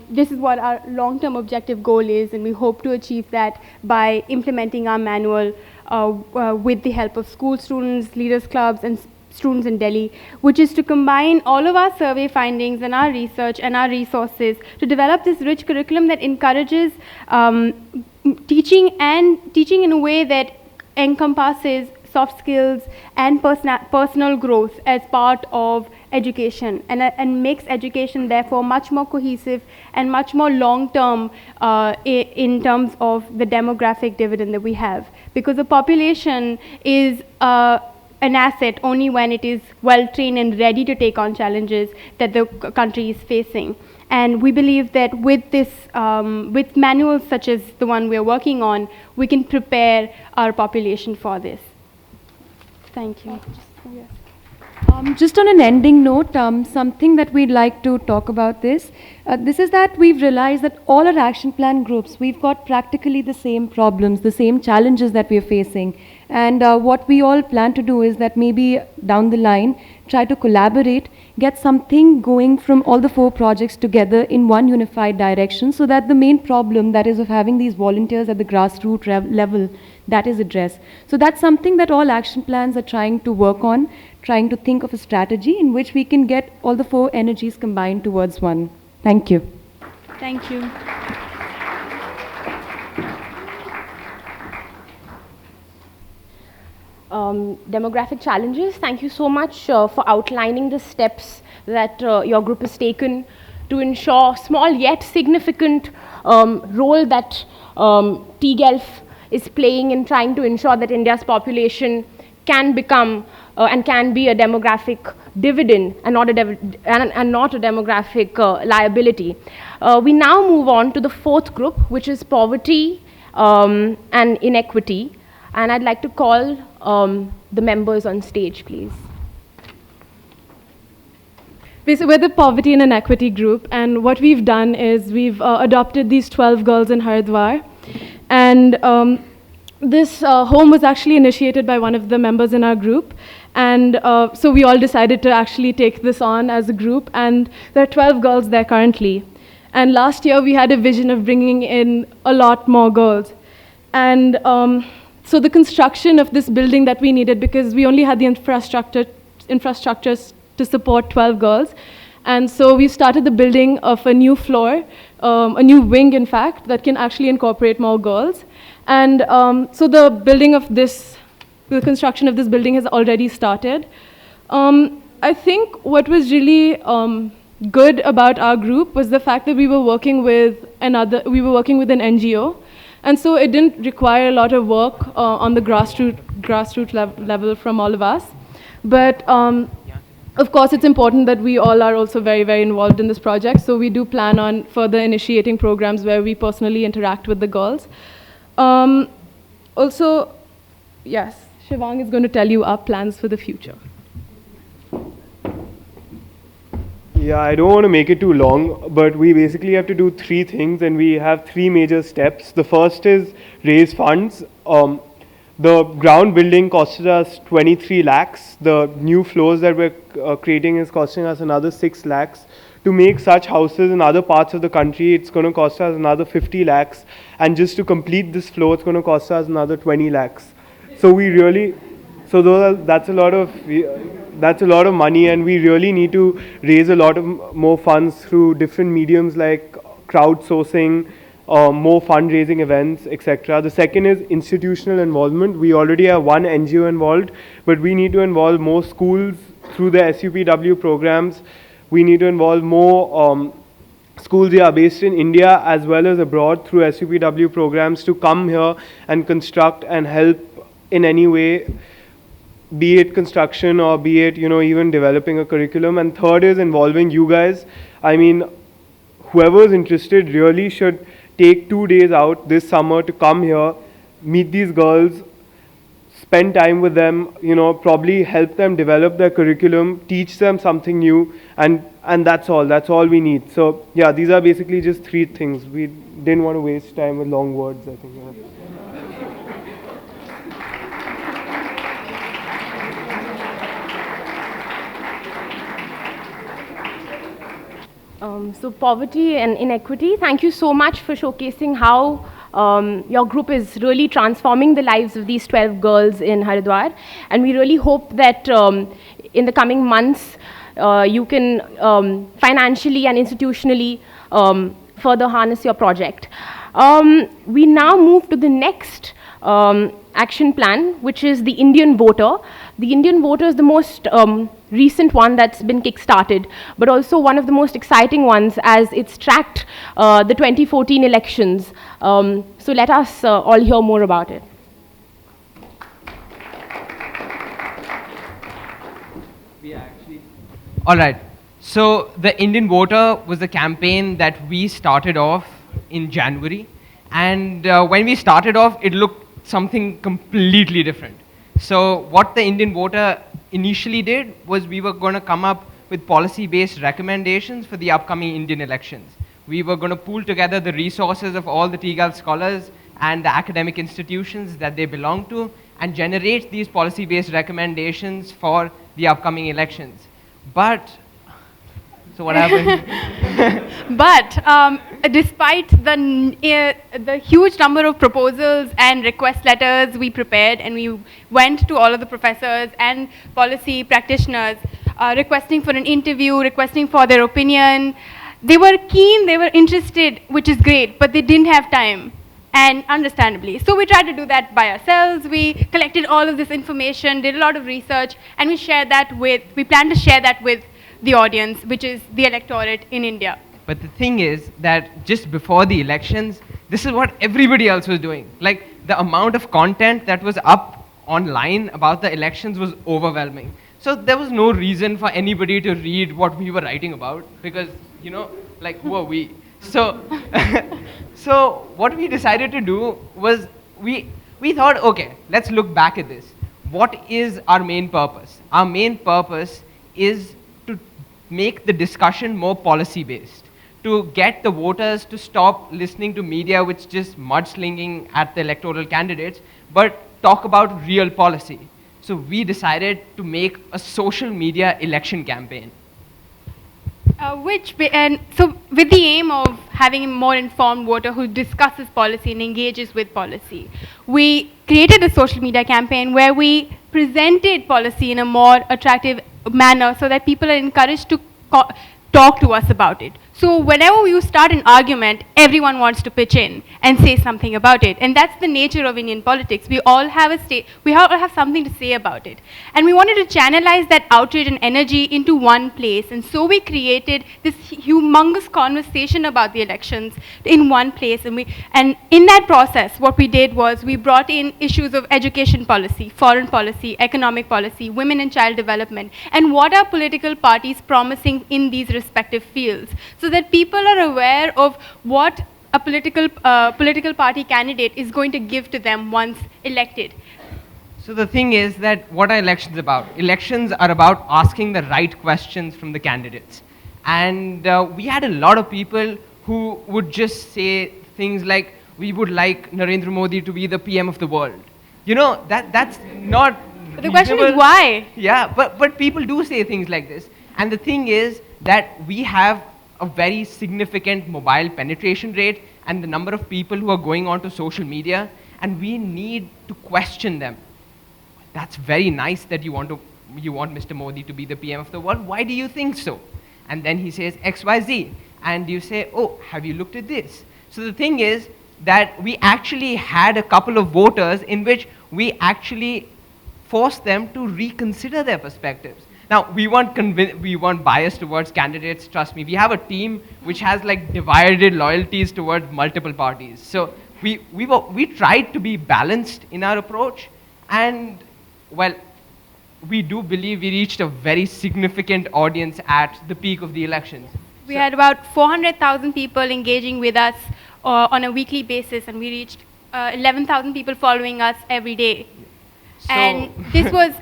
this is what our long-term objective goal is, and we hope to achieve that by implementing our manual with the help of school students, leaders clubs, and students in Delhi, which is to combine all of our survey findings and our research and our resources to develop this rich curriculum that encourages teaching in a way that encompasses soft skills and personal growth as part of education, and makes education therefore much more cohesive and much more long-term in terms of the demographic dividend that we have. Because the population is an asset only when it is well-trained and ready to take on challenges that the country is facing. And we believe that with this, with manuals such as the one we're working on, we can prepare our population for this. Thank you. Just on an ending note, something that we'd like to talk about this is that we've realized that all our action plan groups, we've got practically the same problems, the same challenges that we're facing. And what we all plan to do is that maybe down the line, try to collaborate, get something going from all the 4 projects together in one unified direction, so that the main problem, that is of having these volunteers at the grassroots level, that is addressed. So that's something that all action plans are trying to work on, trying to think of a strategy in which we can get all the 4 energies combined towards one. Thank you. Thank you. Demographic challenges. Thank you so much for outlining the steps that your group has taken to ensure small yet significant role that tGELF is playing in trying to ensure that India's population can become and can be a demographic dividend and not a demographic liability. We now move on to the 4th group, which is poverty and inequity. And I'd like to call the members on stage, please. So we're the poverty and inequity group, and what we've done is we've adopted these 12 girls in Haridwar. And this home was actually initiated by one of the members in our group. And so we all decided to actually take this on as a group. And there are 12 girls there currently. And last year we had a vision of bringing in a lot more girls. And so the construction of this building that we needed, because we only had the infrastructures to support 12 girls. And so we started the building of a new floor, a new wing, in fact, that can actually incorporate more girls. And so the construction of this building has already started. I think what was really good about our group was the fact that we were working with an NGO. And so it didn't require a lot of work on the grassroots level from all of us. But of course, it's important that we all are also very, very involved in this project. So we do plan on further initiating programs where we personally interact with the girls. Also, yes, Shivang is going to tell you our plans for the future. Yeah, I don't want to make it too long, but we basically have to do 3 things, and we have 3 major steps. The first is raise funds. The ground building costed us 23 lakhs. The new floors that we're creating is costing us another 6 lakhs. To make such houses in other parts of the country, it's going to cost us another 50 lakhs. And just to complete this floor, it's going to cost us another 20 lakhs. So we really, that's a lot of money, and we really need to raise a lot of more funds through different mediums like crowdsourcing, more fundraising events, etc. The second is institutional involvement. We already have one NGO involved, but we need to involve more schools through the SUPW programs. We need to involve more schools based in India as well as abroad through SUPW programs to come here and construct and help in any way, be it construction or be it, even developing a curriculum. And third is involving you guys. I mean, whoever is interested really should take 2 days out this summer to come here, meet these girls, spend time with them, probably help them develop their curriculum, teach them something new, and that's all we need. So yeah, these are basically just 3 things. We didn't want to waste time with long words, I think. So poverty and inequity, thank you so much for showcasing how your group is really transforming the lives of these 12 girls in Haridwar. And we really hope that in the coming months, you can financially and institutionally further harness your project. We now move to the next action plan, which is the Indian voter. The Indian voter is the most recent one that's been kick-started, but also one of the most exciting ones as it's tracked the 2014 elections. So let us all hear more about it. All right. So the Indian voter was a campaign that we started off in January. And when we started off, it looked something completely different. So what the Indian voter initially did was we were going to come up with policy-based recommendations for the upcoming Indian elections. We were going to pool together the resources of all the tGELF scholars and the academic institutions that they belong to and generate these policy-based recommendations for the upcoming elections. But, so what happened? But despite the huge number of proposals and request letters we prepared, and we went to all of the professors and policy practitioners requesting for an interview, requesting for their opinion, they were keen, they were interested, which is great, but they didn't have time. And understandably. So we tried to do that by ourselves. We collected all of this information, did a lot of research, and we plan to share that with the audience, which is the electorate in India. But the thing is that just before the elections, this is what everybody else was doing. Like, the amount of content that was up online about the elections was overwhelming. So there was no reason for anybody to read what we were writing about because, like, who are we? So, so what we decided to do was we thought, okay, let's look back at this. What is our main purpose? Our main purpose is to make the discussion more policy-based, to get the voters to stop listening to media which just mudslinging at the electoral candidates, but talk about real policy. So we decided to make a social media election campaign. So with the aim of having a more informed voter who discusses policy and engages with policy, we created a social media campaign where we presented policy in a more attractive manner so that people are encouraged to talk to us about it. So whenever you start an argument, everyone wants to pitch in and say something about it. And that's the nature of Indian politics. We all have something to say about it. And we wanted to channelize that outrage and energy into one place. And so we created this humongous conversation about the elections in one place. And in that process, what we did was we brought in issues of education policy, foreign policy, economic policy, women and child development, and what are political parties promising in these respective fields, so that people are aware of what a political party candidate is going to give to them once elected. So the thing is that what are elections about? Elections are about asking the right questions from the candidates. And we had a lot of people who would just say things like, we would like Narendra Modi to be the PM of the world. You know, that's not But the question is reasonable. why? Yeah, but people do say things like this. And the thing is that we have a very significant mobile penetration rate and the number of people who are going onto social media, and we need to question them. That's very nice that you want Mr. Modi to be the PM of the world. Why do you think so? And then he says XYZ. And you say, oh, have you looked at this? So the thing is that we actually had a couple of voters in which we actually forced them to reconsider their perspectives. Now, we weren't biased towards candidates, trust me. We have a team which has like divided loyalties towards multiple parties. So we tried to be balanced in our approach, and well, we do believe we reached a very significant audience at the peak of the elections. We had about 400,000 people engaging with us on a weekly basis, and we reached 11,000 people following us every day. So And this was...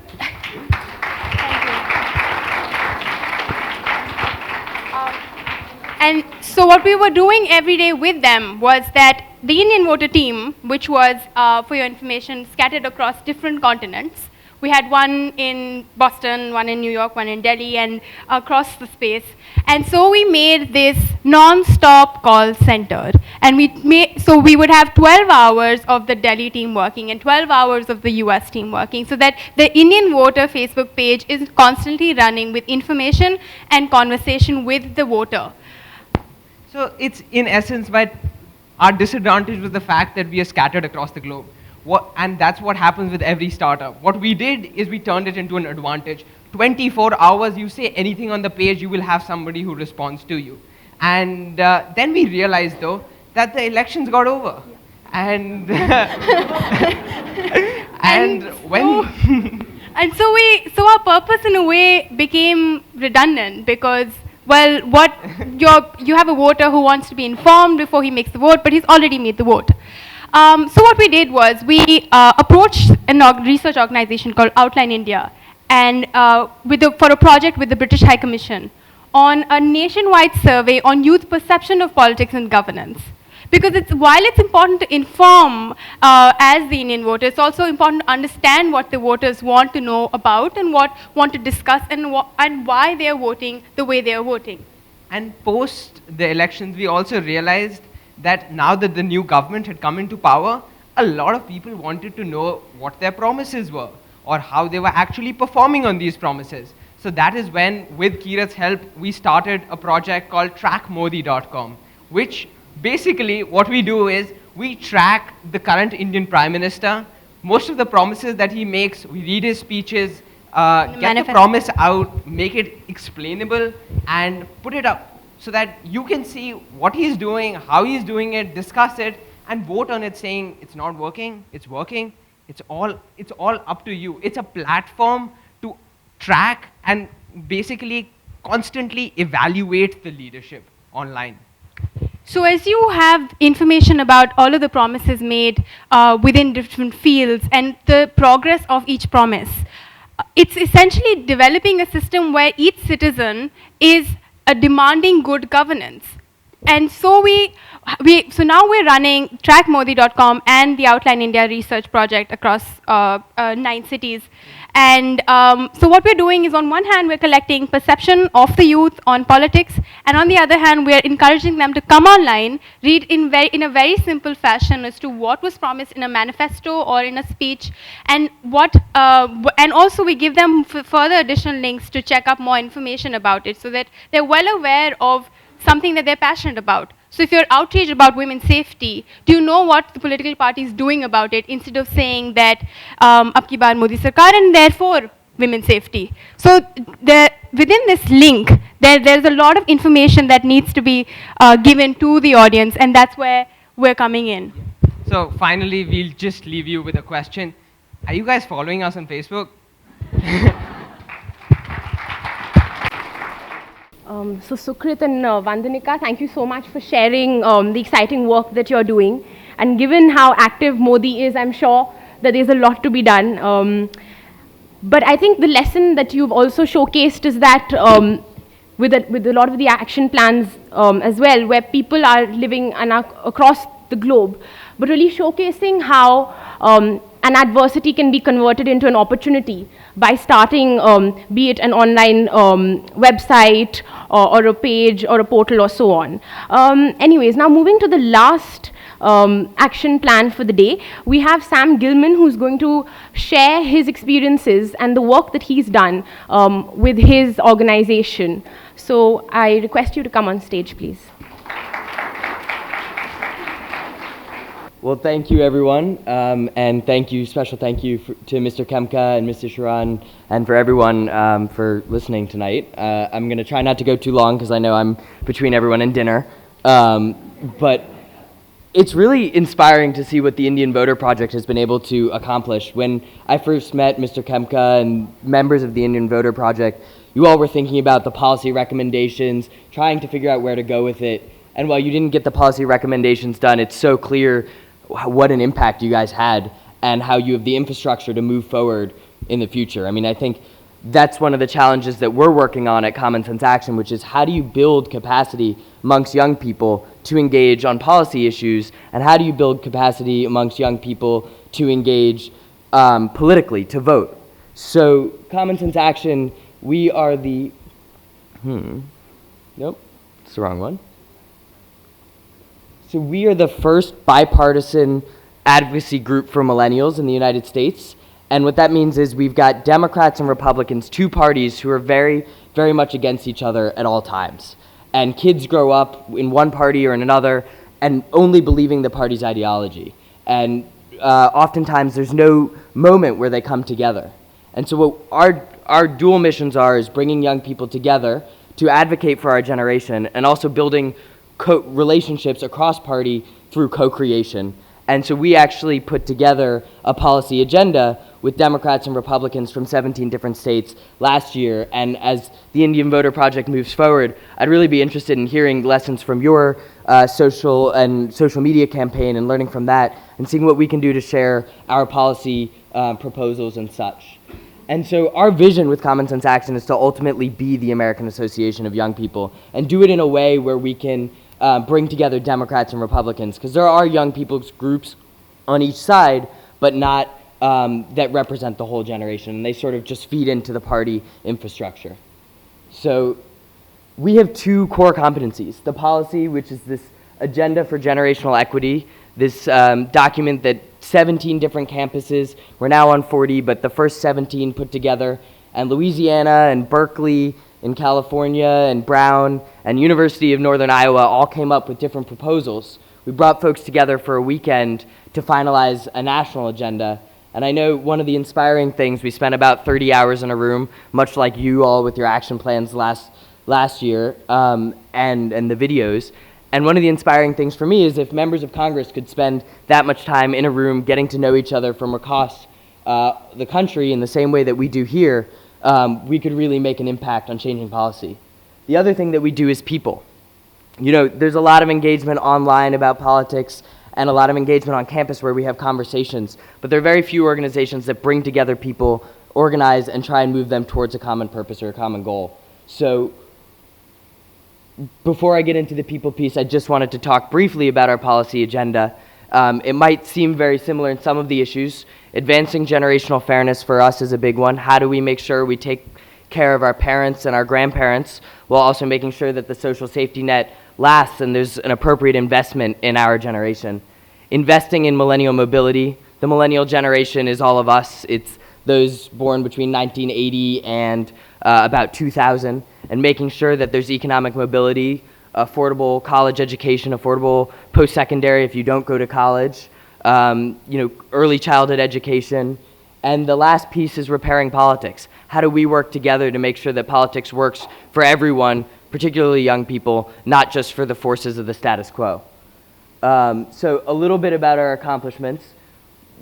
And so what we were doing every day with them was that the Indian voter team, which was, for your information, scattered across different continents. We had one in Boston, one in New York, one in Delhi, and across the space. And so we made this non-stop call center. And so we would have 12 hours of the Delhi team working and 12 hours of the US team working, so that the Indian voter Facebook page is constantly running with information and conversation with the voter. So it's in essence, but our disadvantage was the fact that we are scattered across the globe. And that's what happens with every startup. What we did is we turned it into an advantage. 24 hours, you say anything on the page, you will have somebody who responds to you. And then we realized, though, that the elections got over. And And so our purpose in a way became redundant because, well, you have a voter who wants to be informed before he makes the vote, but he's already made the vote. So what we did was we approached a research organization called Outline India, and for a project with the British High Commission on a nationwide survey on youth perception of politics and governance. Because while it's important to inform as the Indian voter, it's also important to understand what the voters want to know about and want to discuss and why they are voting the way they are voting. And post the elections, we also realized that now that the new government had come into power, a lot of people wanted to know what their promises were or how they were actually performing on these promises. So that is when, with Kirat's help, we started a project called trackmodi.com, which basically what we do is we track the current Indian Prime Minister. Most of the promises that he makes, we read his speeches, get the promise out, make it explainable, and put it up, so that you can see what he's doing, how he's doing it, discuss it, and vote on it saying, it's not working, it's working, it's all up to you. It's a platform to track and basically constantly evaluate the leadership online. So as you have information about all of the promises made within different fields and the progress of each promise, it's essentially developing a system where each citizen is demanding good governance. And so so now we're running trackmodi.com and the Outline India research project across 9 cities. And so what we're doing is, on one hand, we're collecting perception of the youth on politics, and on the other hand, we're encouraging them to come online, read in a very simple fashion as to what was promised in a manifesto or in a speech, and and also we give them further additional links to check up more information about it, so that they're well aware of something that they're passionate about. So if you're outraged about women's safety, do you know what the political party is doing about it, instead of saying that ab ki baar Modi Sarkar and therefore women's safety? So within this link, there's a lot of information that needs to be given to the audience, and that's where we're coming in. So finally, we'll just leave you with a question. Are you guys following us on Facebook? So Sukrit and Vandanika, thank you so much for sharing the exciting work that you're doing. And given how active Modi is, I'm sure that there's a lot to be done. But I think the lesson that you've also showcased is that with a lot of the action plans as well, where people are living across the globe, but really showcasing how an adversity can be converted into an opportunity by starting, be it an online website or a page or a portal or so on. Anyways, now moving to the last action plan for the day, we have Sam Gilman, who's going to share his experiences and the work that he's done with his organization. So I request you to come on stage, please. Well, thank you, everyone, and special thank you to Mr. Kemka and Mr. Sharan, and for everyone for listening tonight. I'm going to try not to go too long because I know I'm between everyone and dinner, but it's really inspiring to see what the Indian Voter Project has been able to accomplish. When I first met Mr. Kemka and members of the Indian Voter Project, you all were thinking about the policy recommendations, trying to figure out where to go with it, and while you didn't get the policy recommendations done, it's so clear what an impact you guys had and how you have the infrastructure to move forward in the future. I mean, I think that's one of the challenges that we're working on at Common Sense Action, which is how do you build capacity amongst young people to engage on policy issues, and how do you build capacity amongst young people to engage politically, to vote. So Common Sense Action, we are the, nope, it's the wrong one. So we are the first bipartisan advocacy group for millennials in the United States. And what that means is we've got Democrats and Republicans, two parties who are very, very much against each other at all times. And kids grow up in one party or in another and only believing the party's ideology. And oftentimes there's no moment where they come together. And so what our dual missions are is bringing young people together to advocate for our generation and also building relationships across party through co-creation. And so we actually put together a policy agenda with Democrats and Republicans from 17 different states last year. And as the Indian Voter Project moves forward, I'd really be interested in hearing lessons from your social media campaign and learning from that and seeing what we can do to share our policy proposals and such. And so our vision with Common Sense Action is to ultimately be the American Association of Young People and do it in a way where we can bring together Democrats and Republicans, because there are young people's groups on each side, but not that represent the whole generation, and they sort of just feed into the party infrastructure. So we have two core competencies. The policy, which is this agenda for generational equity, this document that 17 different campuses, we're now on 40, but the first 17 put together, and Louisiana and Berkeley in California and Brown and University of Northern Iowa all came up with different proposals. We brought folks together for a weekend to finalize a national agenda. And I know one of the inspiring things, we spent about 30 hours in a room, much like you all with your action plans last year, and the videos. And one of the inspiring things for me is if members of Congress could spend that much time in a room getting to know each other from across the country in the same way that we do here, we could really make an impact on changing policy. The other thing that we do is people. You know, there's a lot of engagement online about politics and a lot of engagement on campus where we have conversations, but there are very few organizations that bring together people, organize, and try and move them towards a common purpose or a common goal. So before I get into the people piece, I just wanted to talk briefly about our policy agenda. It might seem very similar in some of the issues. Advancing generational fairness for us is a big one. How do we make sure we take care of our parents and our grandparents while also making sure that the social safety net lasts and there's an appropriate investment in our generation? Investing in millennial mobility. The millennial generation is all of us. It's those born between 1980 and about 2000, and making sure that there's economic mobility, affordable college education, affordable post-secondary if you don't go to college, early childhood education. And the last piece is repairing politics. How do we work together to make sure that politics works for everyone, particularly young people, not just for the forces of the status quo? So a little bit about our accomplishments.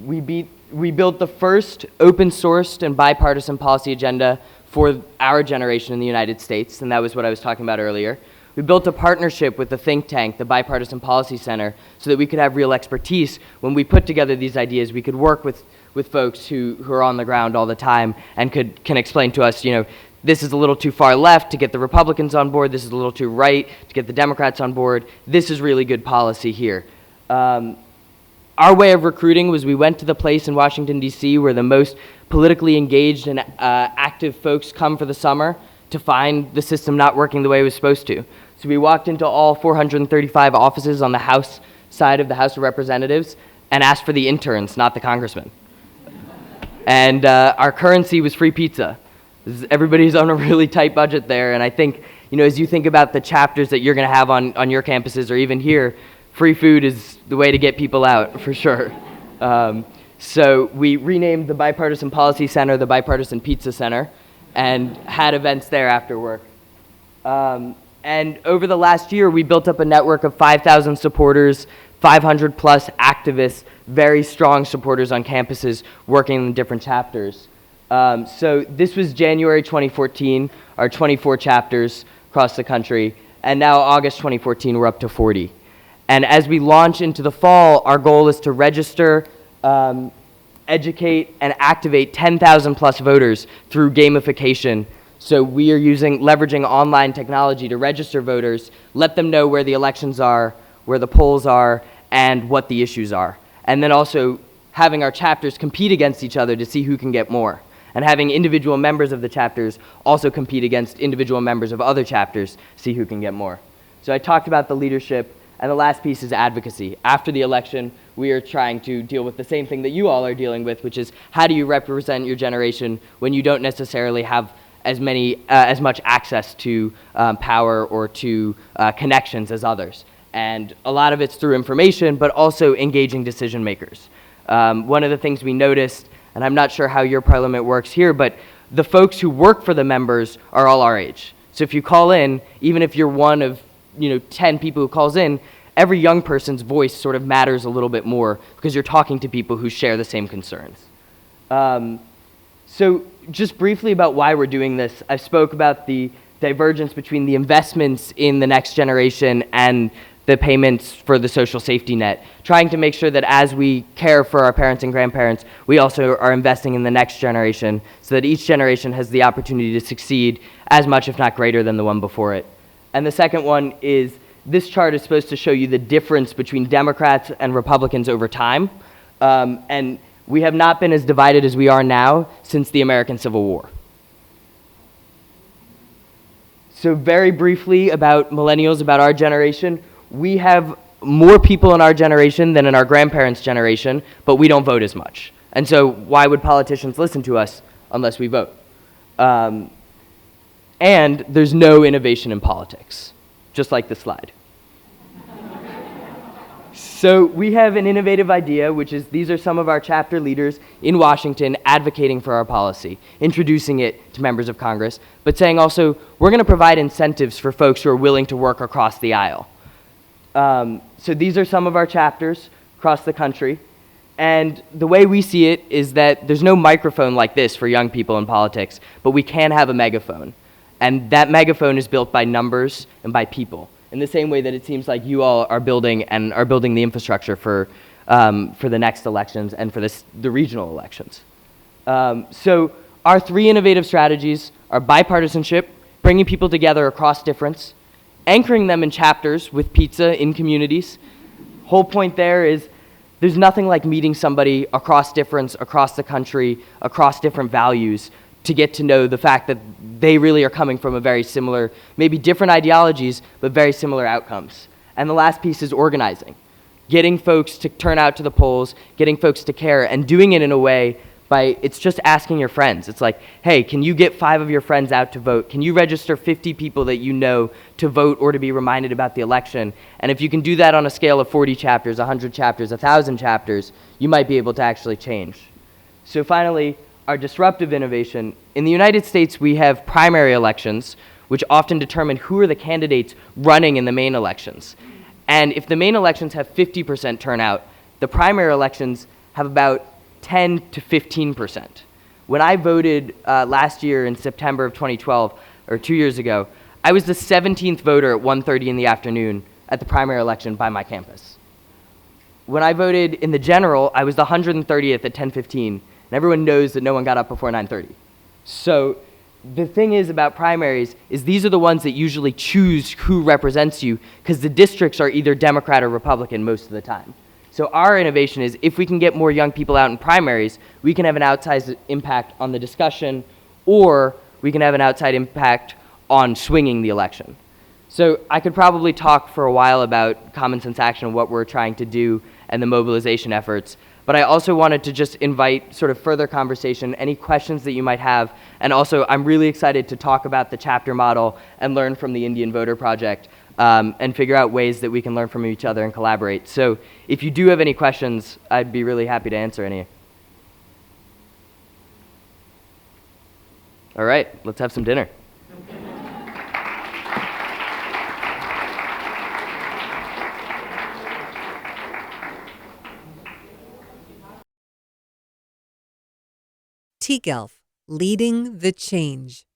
We built the first open-sourced and bipartisan policy agenda for our generation in the United States, and that was what I was talking about earlier. We built a partnership with the think tank, the Bipartisan Policy Center, so that we could have real expertise. When we put together these ideas, we could work with folks who are on the ground all the time and can explain to us, this is a little too far left to get the Republicans on board, this is a little too right to get the Democrats on board, this is really good policy here. our way of recruiting was we went to the place in Washington, D.C. where the most politically engaged and active folks come for the summer to find the system not working the way it was supposed to. So we walked into all 435 offices on the House side of the House of Representatives and asked for the interns, not the congressmen. And our currency was free pizza. Everybody's on a really tight budget there, and I think, as you think about the chapters that you're going to have on your campuses or even here, free food is the way to get people out, for sure. So we renamed the Bipartisan Policy Center the Bipartisan Pizza Center and had events there after work. And over the last year, we built up a network of 5,000 supporters, 500 plus activists, very strong supporters on campuses working in different chapters. So this was January 2014, our 24 chapters across the country, and now August 2014, we're up to 40. And as we launch into the fall, our goal is to register, educate, and activate 10,000 plus voters through gamification. So we are leveraging online technology to register voters, let them know where the elections are, where the polls are, and what the issues are. And then also having our chapters compete against each other to see who can get more. And having individual members of the chapters also compete against individual members of other chapters, see who can get more. So I talked about the leadership, and the last piece is advocacy. After the election, we are trying to deal with the same thing that you all are dealing with, which is how do you represent your generation when you don't necessarily have as much access to power or to connections as others. And a lot of it's through information, but also engaging decision makers. One of the things we noticed, and I'm not sure how your parliament works here, but the folks who work for the members are all our age. So if you call in, even if you're one of 10 people who calls in, every young person's voice sort of matters a little bit more because you're talking to people who share the same concerns. So just briefly about why we're doing this, I spoke about the divergence between the investments in the next generation and the payments for the social safety net, trying to make sure that as we care for our parents and grandparents, we also are investing in the next generation so that each generation has the opportunity to succeed as much, if not greater, than the one before it. And the second one is this chart is supposed to show you the difference between Democrats and Republicans over time. And we have not been as divided as we are now since the American Civil War. So very briefly about millennials, about our generation, we have more people in our generation than in our grandparents' generation, but we don't vote as much. And so why would politicians listen to us unless we vote? And there's no innovation in politics, just like the slide. So we have an innovative idea, which is these are some of our chapter leaders in Washington advocating for our policy, introducing it to members of Congress, but saying also, we're going to provide incentives for folks who are willing to work across the aisle. So these are some of our chapters across the country. And the way we see it is that there's no microphone like this for young people in politics, but we can have a megaphone. And that megaphone is built by numbers and by people, in the same way that it seems like you all are building the infrastructure for the next elections and for the regional elections. So our three innovative strategies are bipartisanship, bringing people together across difference, anchoring them in chapters with pizza in communities. Whole point there is there's nothing like meeting somebody across difference, across the country, across different values to get to know the fact that they really are coming from a very similar, maybe different ideologies, but very similar outcomes. And the last piece is organizing, getting folks to turn out to the polls, getting folks to care, and doing it in a way it's just asking your friends. It's like, hey, can you get 5 of your friends out to vote? Can you register 50 people that you know to vote or to be reminded about the election? And if you can do that on a scale of 40 chapters, 100 chapters, 1,000 chapters, you might be able to actually change. So finally, our disruptive innovation. In the United States, we have primary elections, which often determine who are the candidates running in the main elections. And if the main elections have 50% turnout, the primary elections have about 10 to 15%. When I voted last year in September of 2012, or 2 years ago, I was the 17th voter at 1:30 in the afternoon at the primary election by my campus. When I voted in the general, I was the 130th at 10:15, and everyone knows that no one got up before 9:30. So the thing is about primaries is these are the ones that usually choose who represents you because the districts are either Democrat or Republican most of the time. So our innovation is if we can get more young people out in primaries, we can have an outsized impact on the discussion, or we can have an outside impact on swinging the election. So I could probably talk for a while about common sense action and what we're trying to do and the mobilization efforts, but I also wanted to just invite sort of further conversation, any questions that you might have, and also I'm really excited to talk about the chapter model and learn from the Indian Voter Project and figure out ways that we can learn from each other and collaborate. So if you do have any questions, I'd be really happy to answer any. All right, let's have some dinner. tGELF, leading the change.